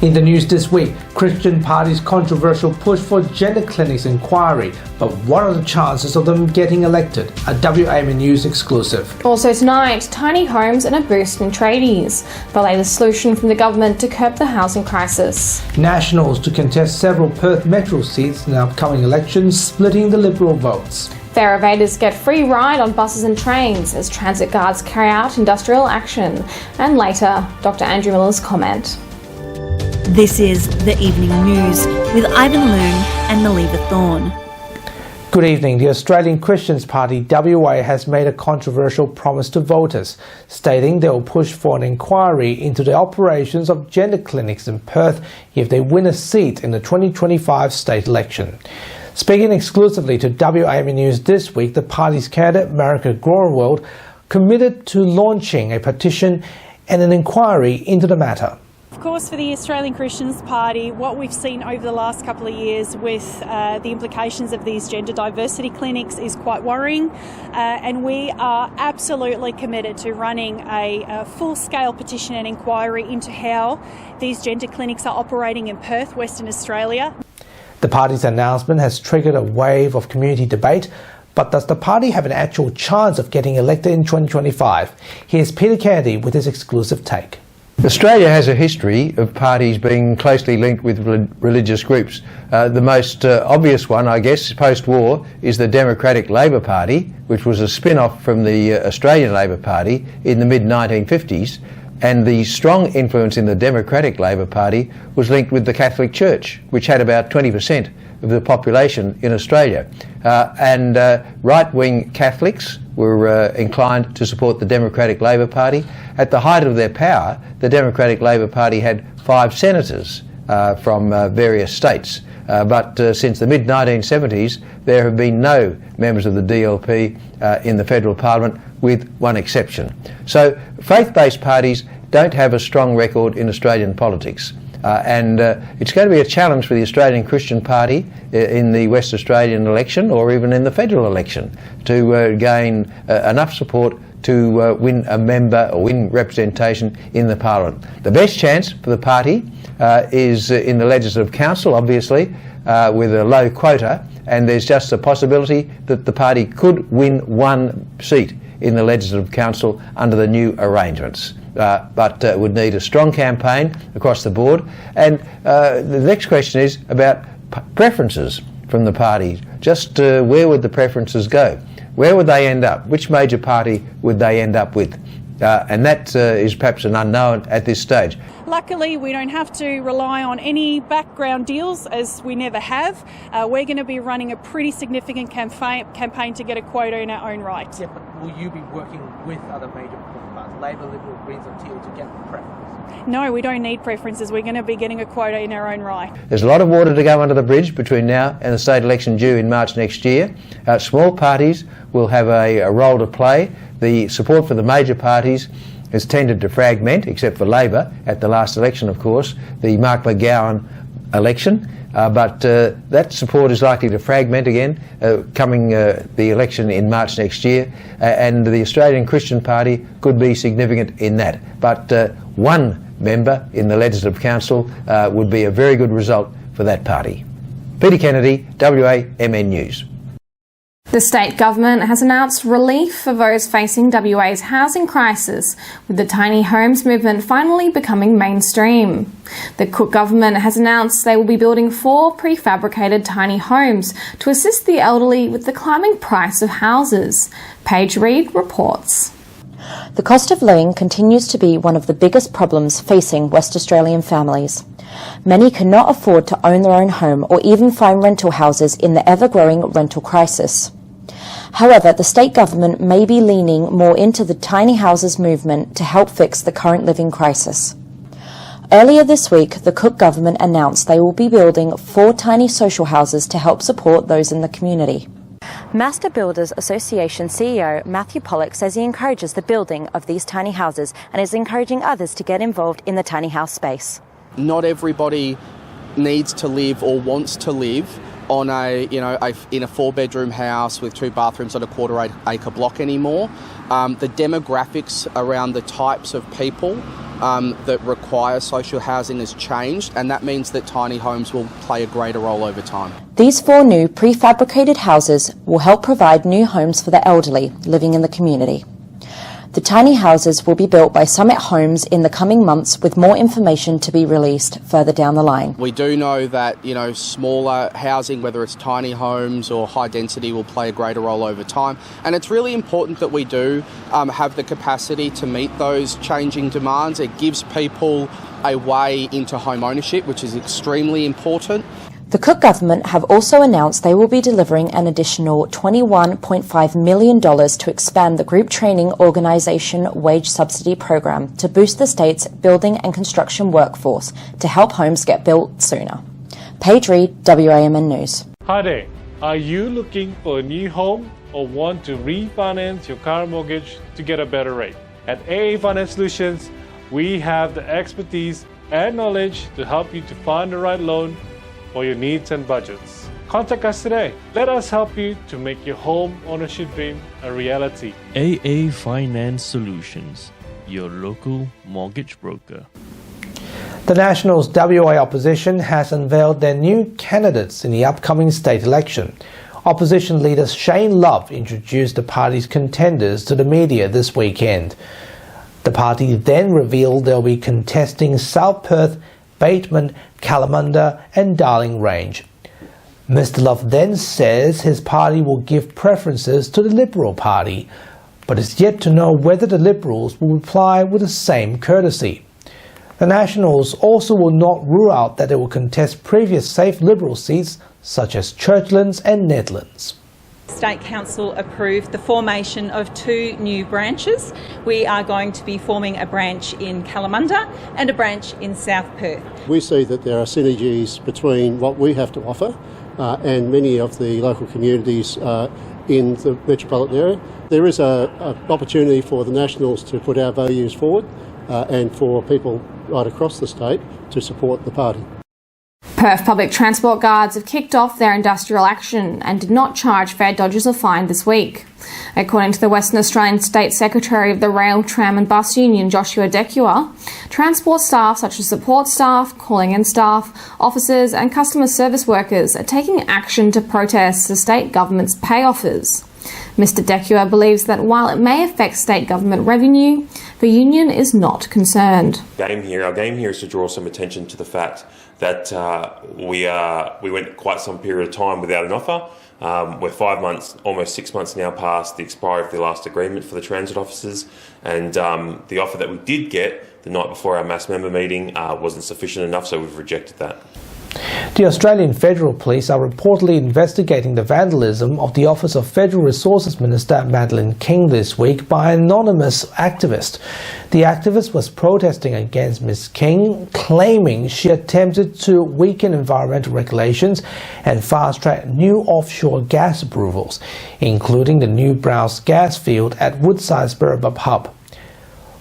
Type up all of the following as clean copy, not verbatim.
In the news this week, Christian Party's controversial push for gender clinics inquiry, but what are the chances of them getting elected? A WAMN News exclusive. Also tonight, tiny homes and a boost in tradies. The latest solution from the government to curb the housing crisis. Nationals to contest several Perth Metro seats in the upcoming elections, splitting the Liberal votes. Fair evaders get free ride on buses and trains as transit guards carry out industrial action. And later, Dr. Andrew Miller's comment. This is The Evening News with Ivan Loon and Maliva Thorne. Good evening. The Australian Christians Party WA has made a controversial promise to voters, stating they will push for an inquiry into the operations of gender clinics in Perth if they win a seat in the 2025 state election. Speaking exclusively to WAMN News this week, the party's candidate, Marika Groenewald, committed to launching a petition and an inquiry into the matter. Of course, for the Australian Christians Party, what we've seen over the last couple of years with the implications of these gender diversity clinics is quite worrying, and we are absolutely committed to running a full-scale petition and inquiry into how these gender clinics are operating in Perth, Western Australia. The party's announcement has triggered a wave of community debate, but does the party have an actual chance of getting elected in 2025? Here's Peter Kennedy with his exclusive take. Australia has a history of parties being closely linked with religious groups. The most obvious one, I guess, post-war is the Democratic Labor Party, which was a spin-off from the Australian Labor Party in the mid-1950s. And the strong influence in the Democratic Labor Party was linked with the Catholic Church, which had about 20% of the population in Australia. And right-wing Catholics were inclined to support the Democratic Labor Party. At the height of their power, the Democratic Labor Party had 5 senators from various states. But since the mid-1970s, there have been no members of the DLP in the federal parliament, with one exception. So faith-based parties don't have a strong record in Australian politics. And it's going to be a challenge for the Australian Christian Party in the West Australian election, or even in the federal election, to gain enough support to win a member or win representation in the Parliament. The best chance for the party is in the Legislative Council, obviously, with a low quota, and there's just a possibility that the party could win 1 seat in the Legislative Council under the new arrangements. But would need a strong campaign across the board. And the next question is about preferences from the party. Just where would the preferences go? Where would they end up? Which major party would they end up with? And that is perhaps an unknown at this stage. Luckily, we don't have to rely on any background deals, as we never have. We're going to be running a pretty significant campaign to get a quota in our own right. Yeah, but will you be working with other major parties, Labor, Liberal, Greens and Teal, to get the preference? No, we don't need preferences. We're going to be getting a quota in our own right. There's a lot of water to go under the bridge between now and the state election due in March next year. Small parties will have a role to play. The support for the major parties has tended to fragment, except for Labor at the last election, of course, the Mark McGowan election. But that support is likely to fragment again coming the election in March next year, and the Australian Christian Party could be significant in that. But 1 member in the Legislative Council would be a very good result for that party. Peter Kennedy, WAMN News. The state government has announced relief for those facing WA's housing crisis, with the tiny homes movement finally becoming mainstream. The Cook government has announced they will be building 4 prefabricated tiny homes to assist the elderly with the climbing price of houses. Paige Reid reports. The cost of living continues to be one of the biggest problems facing West Australian families. Many cannot afford to own their own home or even find rental houses in the ever-growing rental crisis. However, the state government may be leaning more into the tiny houses movement to help fix the current living crisis. Earlier this week, the Cook government announced they will be building 4 tiny social houses to help support those in the community. Master Builders Association CEO Matthew Pollock says he encourages the building of these tiny houses and is encouraging others to get involved in the tiny house space. Not everybody needs to live or wants to live on in a 4-bedroom house with 2 bathrooms on a quarter-acre block anymore. The demographics around the types of people that require social housing has changed, and that means that tiny homes will play a greater role over time. These 4 new prefabricated houses will help provide new homes for the elderly living in the community. The tiny houses will be built by Summit Homes in the coming months, with more information to be released further down the line. We do know that, smaller housing, whether it's tiny homes or high density, will play a greater role over time. And it's really important that we do have the capacity to meet those changing demands. It gives people a way into home ownership, which is extremely important. The Cook government have also announced they will be delivering an additional $21.5 million to expand the group training organisation wage subsidy program to boost the state's building and construction workforce to help homes get built sooner. Paige Reed, WAMN News. Hi there. Are you looking for a new home or want to refinance your car mortgage to get a better rate? At AA Finance Solutions, we have the expertise and knowledge to help you to find the right loan for your needs and budgets. Contact us today. Let us help you to make your home ownership dream a reality. AA Finance Solutions, your local mortgage broker. The Nationals' WA opposition has unveiled their new candidates in the upcoming state election. Opposition leader Shane Love introduced the party's contenders to the media this weekend. The party then revealed they'll be contesting South Perth, Bateman, Kalamunda and Darling Range. Mr. Love then says his party will give preferences to the Liberal Party, but is yet to know whether the Liberals will reply with the same courtesy. The Nationals also will not rule out that they will contest previous safe Liberal seats such as Churchlands and Nedlands. State Council approved the formation of 2 new branches. We are going to be forming a branch in Kalamunda and a branch in South Perth. We see that there are synergies between what we have to offer and many of the local communities in the metropolitan area. There is an opportunity for the Nationals to put our values forward and for people right across the state to support the party. Perth Public Transport Guards have kicked off their industrial action and did not charge fare dodgers a fine this week. According to the Western Australian State Secretary of the Rail, Tram and Bus Union, Joshua Decua, transport staff such as support staff, calling-in staff, officers and customer service workers are taking action to protest the state government's pay offers. Mr. Decua believes that while it may affect state government revenue, the union is not concerned. Our game here is to draw some attention to the fact that we went quite some period of time without an offer. We're 5 months, almost 6 months now past the expiry of the last agreement for the transit officers, and the offer that we did get the night before our mass member meeting wasn't sufficient enough, so we've rejected that. The Australian Federal Police are reportedly investigating the vandalism of the Office of Federal Resources Minister Madeleine King this week by an anonymous activist. The activist was protesting against Ms. King, claiming she attempted to weaken environmental regulations and fast-track new offshore gas approvals, including the new Browse gas field at Woodside's Burrup Hub.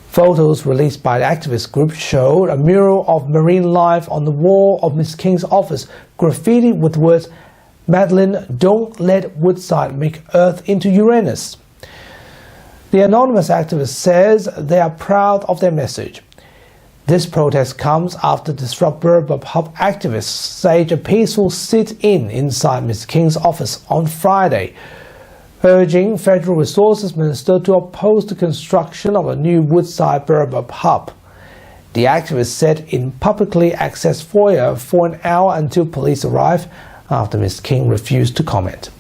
Photos released by the activist group showed a mural of marine life on the wall of Ms. King's office, graffitied with the words, "Madeleine, don't let Woodside make Earth into Uranus." The anonymous activist says they are proud of their message. This protest comes after Disrupt Burrup Hub activists staged a peaceful sit-in inside Ms. King's office on Friday, urging Federal Resources Minister to oppose the construction of a new Woodside Burrup Hub. The activists sat in publicly accessed foyer for an hour until police arrived, after Ms. King refused to comment.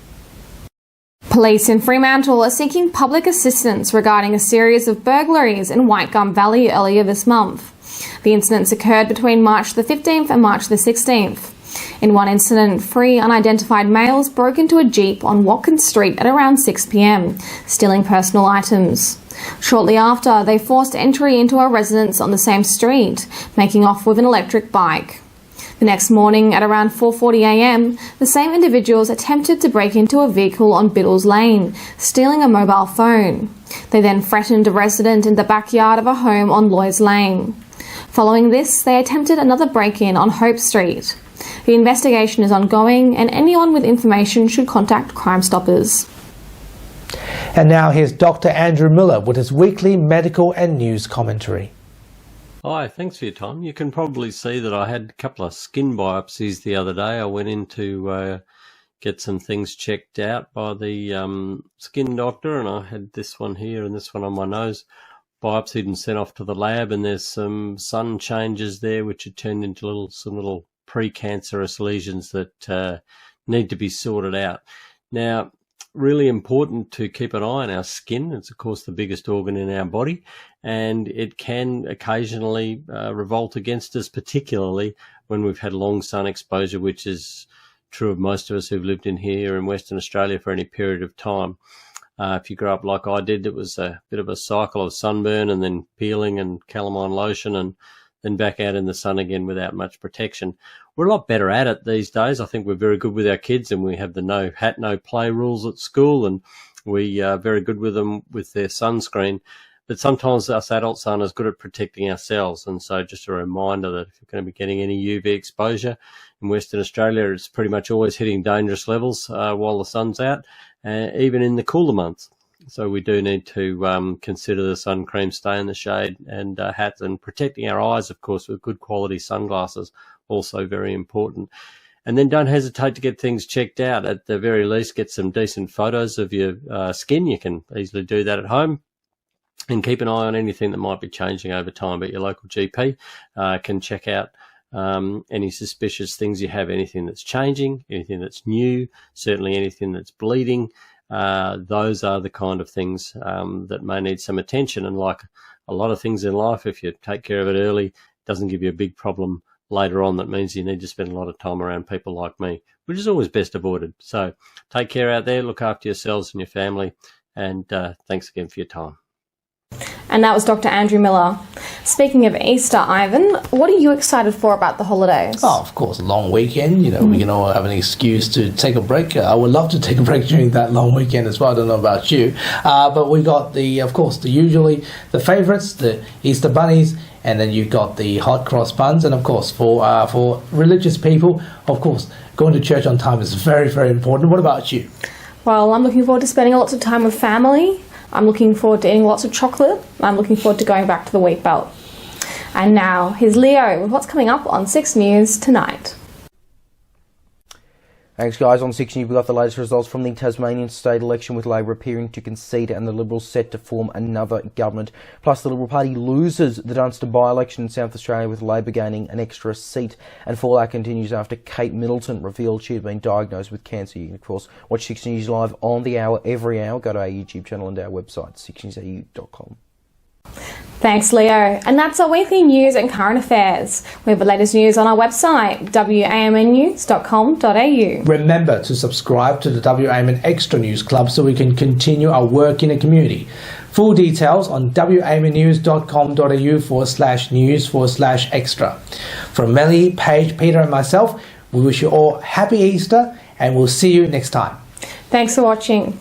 Police in Fremantle are seeking public assistance regarding a series of burglaries in White Gum Valley earlier this month. The incidents occurred between March the 15th and March the 16th. In one incident, 3 unidentified males broke into a Jeep on Watkins Street at around 6 p.m, stealing personal items. Shortly after, they forced entry into a residence on the same street, making off with an electric bike. The next morning, at around 4:40 a.m, the same individuals attempted to break into a vehicle on Biddles Lane, stealing a mobile phone. They then threatened a resident in the backyard of a home on Loys Lane. Following this, they attempted another break-in on Hope Street. The investigation is ongoing, and anyone with information should contact Crime Stoppers. And now here's Dr. Andrew Miller with his weekly medical and news commentary. Hi, thanks for your time. You can probably see that I had a couple of skin biopsies the other day. I went in to get some things checked out by the skin doctor, and I had this one here and this one on my nose biopsied and sent off to the lab, and there's some sun changes there which had turned into some little precancerous lesions that need to be sorted out. Now, really important to keep an eye on our skin. It's, of course, the biggest organ in our body, and it can occasionally revolt against us, particularly when we've had long sun exposure, which is true of most of us who've lived in here in Western Australia for any period of time. If you grew up like I did, it was a bit of a cycle of sunburn and then peeling and calamine lotion and then back out in the sun again without much protection. We're a lot better at it these days. I think we're very good with our kids, and we have the no hat, no play rules at school, and we are very good with them with their sunscreen. But sometimes us adults aren't as good at protecting ourselves. And so just a reminder that if you're going to be getting any UV exposure in Western Australia, it's pretty much always hitting dangerous levels while the sun's out, even in the cooler months. So we do need to consider the sun cream, stay in the shade, and hats, and protecting our eyes, of course, with good quality sunglasses, also very important. And then don't hesitate to get things checked out. At the very least, get some decent photos of your skin. You can easily do that at home. And keep an eye on anything that might be changing over time. But your local GP can check out any suspicious things you have, anything that's changing, anything that's new, certainly anything that's bleeding. Those are the kind of things that may need some attention. And like a lot of things in life, if you take care of it early, it doesn't give you a big problem later on that means you need to spend a lot of time around people like me, which is always best avoided. So take care out there, look after yourselves and your family, and thanks again for your time. And that was Dr. Andrew Miller. Speaking of Easter, Ivan, what are you excited for about the holidays? Oh, of course, a long weekend. We can all have an excuse to take a break. I would love to take a break during that long weekend as well. I don't know about you. But we got usually the favourites, the Easter bunnies, and then you got the hot cross buns. And of course, for religious people, of course, going to church on time is very, very important. What about you? Well, I'm looking forward to spending lots of time with family. I'm looking forward to eating lots of chocolate. I'm looking forward to going back to the wheat belt. And now, here's Leo with what's coming up on 6 News tonight. Thanks, guys. On 6 News, we got the latest results from the Tasmanian state election, with Labor appearing to concede and the Liberals set to form another government. Plus, the Liberal Party loses the Dunster by-election in South Australia, with Labor gaining an extra seat. And fallout continues after Kate Middleton revealed she had been diagnosed with cancer. You can, of course, watch 6 News live on the hour, every hour. Go to our YouTube channel and our website, 6newsau.com. Thanks, Leo. And that's our weekly news and current affairs. We have the latest news on our website, wamnnews.com.au. Remember to subscribe to the WAMN Extra News Club so we can continue our work in the community. Full details on wamnnews.com.au/news/extra. From Melly, Paige, Peter and myself, we wish you all happy Easter, and we'll see you next time. Thanks for watching.